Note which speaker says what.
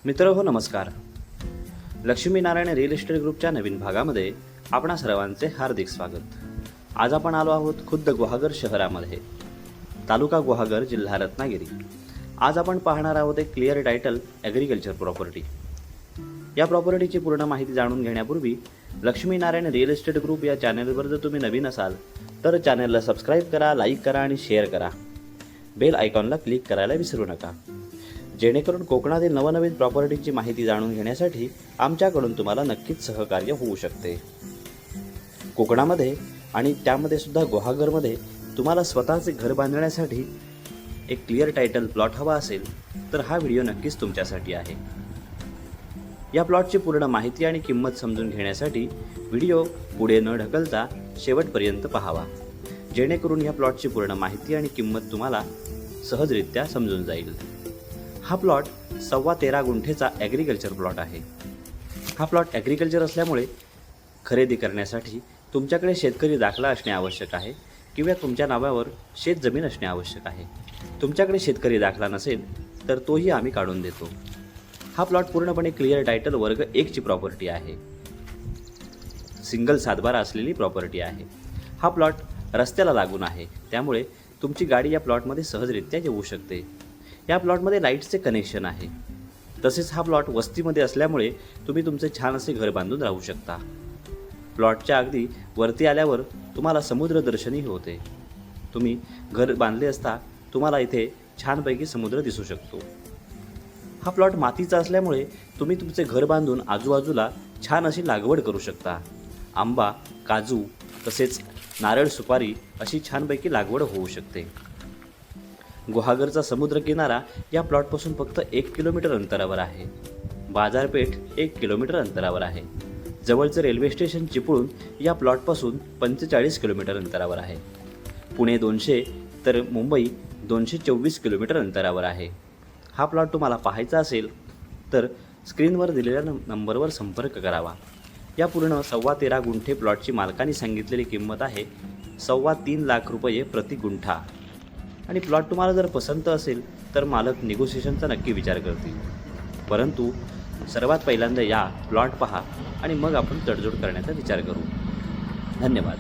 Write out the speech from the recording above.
Speaker 1: मित्र हो नमस्कार. लक्ष्मीनारायण रिअल इस्टेट ग्रुपच्या नवीन भागामध्ये आपणा सर्वांचे हार्दिक स्वागत. आज आपण आलो आहोत खुद्द गुहागर शहरामध्ये, तालुका गुहागर, जिल्हा रत्नागिरी. आज आपण पाहणार आहोत एक क्लिअर टायटल ॲग्रिकल्चर प्रॉपर्टी. या प्रॉपर्टीची पूर्ण माहिती जाणून घेण्यापूर्वी लक्ष्मीनारायण रिअल इस्टेट ग्रुप या चॅनलवर जर तुम्ही नवीन असाल तर चॅनलला सबस्क्राईब करा, लाईक करा आणि शेअर करा. बेल आयकॉनला क्लिक करायला विसरू नका, जेणेकरून कोकणातील नवनवीन प्रॉपर्टीची माहिती जाणून घेण्यासाठी आमच्याकडून तुम्हाला नक्कीच सहकार्य होऊ शकते. कोकणामध्ये आणि त्यामध्ये सुद्धा गुहागरमध्ये तुम्हाला स्वतःचे घर बांधण्यासाठी एक क्लिअर टायटल प्लॉट हवा असेल तर हा व्हिडिओ नक्कीच तुमच्यासाठी आहे. या प्लॉटची पूर्ण माहिती आणि किंमत समजून घेण्यासाठी व्हिडिओ पुढे न ढकलता शेवटपर्यंत पाहावा, जेणेकरून या प्लॉटची पूर्ण माहिती आणि किंमत तुम्हाला सहजरित्या समजून जाईल. हा प्लॉट 13.25 गुंठेचा ॲग्रिकल्चर प्लॉट आहे. हा प्लॉट ॲग्रिकल्चर असल्यामुळे खरेदी करण्यासाठी तुमच्याकडे शेतकरी दाखला असणे आवश्यक आहे किंवा तुमच्या नावावर शेत जमीन असणे आवश्यक आहे. तुमच्याकडे शेतकरी दाखला नसेल तर तोही आम्ही काढून देतो. हा प्लॉट पूर्णपणे क्लिअर टायटल वर्ग 1ची प्रॉपर्टी आहे. सिंगल सातबारा असलेली प्रॉपर्टी आहे. हा प्लॉट रस्त्याला लागून आहे, त्यामुळे तुमची गाडी या प्लॉटमध्ये सहजरित्या येऊ शकते. या प्लॉटमध्ये लाईटचे कनेक्शन आहे. तसेच हा प्लॉट वस्तीमध्ये असल्यामुळे तुम्ही तुमचे छान असे घर बांधून राहू शकता. प्लॉटच्या अगदी वरती आल्यावर तुम्हाला समुद्रदर्शनही होते. तुम्ही घर बांधले असता तुम्हाला इथे छानपैकी समुद्र दिसू शकतो. हा प्लॉट मातीचा असल्यामुळे तुम्ही तुमचे घर बांधून आजूबाजूला छान अशी लागवड करू शकता. आंबा, काजू तसेच नारळ, सुपारी अशी छानपैकी लागवड होऊ शकते. गुहागरचा समुद्र किनारा या प्लॉटपासून फक्त 1 किलोमीटर अंतरावर आहे. बाजारपेठ 1 किलोमीटर अंतरावर आहे. जवळचं रेल्वे स्टेशन चिपळूण या प्लॉटपासून 45 किलोमीटर अंतरावर आहे. पुणे 200 तर मुंबई 224 किलोमीटर अंतरावर आहे. हा प्लॉट तुम्हाला पाहायचा असेल तर स्क्रीनवर दिलेल्या नंबरवर संपर्क करावा. या पूर्ण 13.25 गुंठे प्लॉटची मालकांनी सांगितलेली किंमत आहे 3.25 लाख रुपये प्रति गुंठा. आणि प्लॉट तुम्हाला जर पसंत असेल तर मालक निगोशिएशनचा नक्की विचार करतील. परंतु सर्वात पहिल्यांदा या प्लॉट पहा आणि मग आपण तडजोड करण्याचा विचार करू. धन्यवाद.